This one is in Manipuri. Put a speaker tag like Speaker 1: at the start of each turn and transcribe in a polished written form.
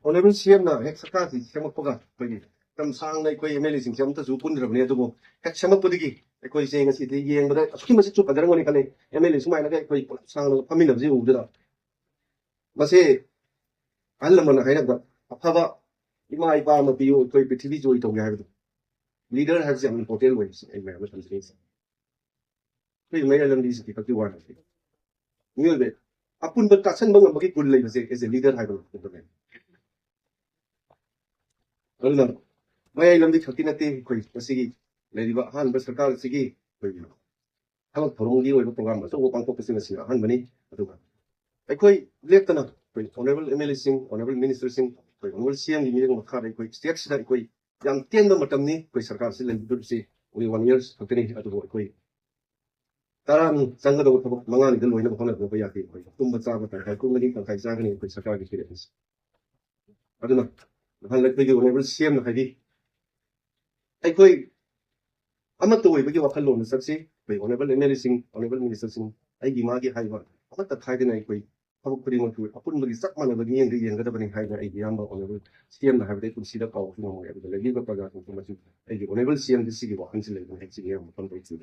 Speaker 1: Honorable CM na hek sakati siya magpaga pagi tamsang na ikoi MLA sing siya mta supun dra bne dubo hek siya magpudigi ikoi sing asi di yeng bada asuki masi chu padarang ni kale MLA sumai na kai ikoi sang na pamin ji udra mase alam na hai na afaba ima ipa ma piu ikoi pithvi joi to ga ha leader has an important ways in my translation please may alam this ki pati wan ni be apun ba tasan bang magi kul lai base as a leader hai ba Alna, may alam di khati nati koi pasigi leriba han ba sarkar sige koi hamak thorong di oi program so pang ko pesi nasi han bani aduga ai koi leptana koi honorable MLA Singh honorable minister Singh koi honorable CM ni mi makha dai koi state sida koi yang tian ba matam ni koi sarkar se len dur se only 1 years khati ni aduga koi taran sangga do thok manga ni dal loina ba khona ko ya ki koi tum ba cha ba ta kai kum ni kan kai cha ni koi sarkar ni experience aduna han lek bi honorable CM na khai ai koi ama to oi bagi wakal lon sakse koi honorable MLA Singh honorable minister Singh ai gi ma gi hai ba ama ta khai dina koi habuk puri ngatu apun bagi sak mana bagi yang ga da bani hai na ai gi amba honorable CM na have kun sida kaw fu mo ya da legi ba paga ko ma ju ai gi honorable CM di sigi wa han sile ai sigi ya ma kon bai chu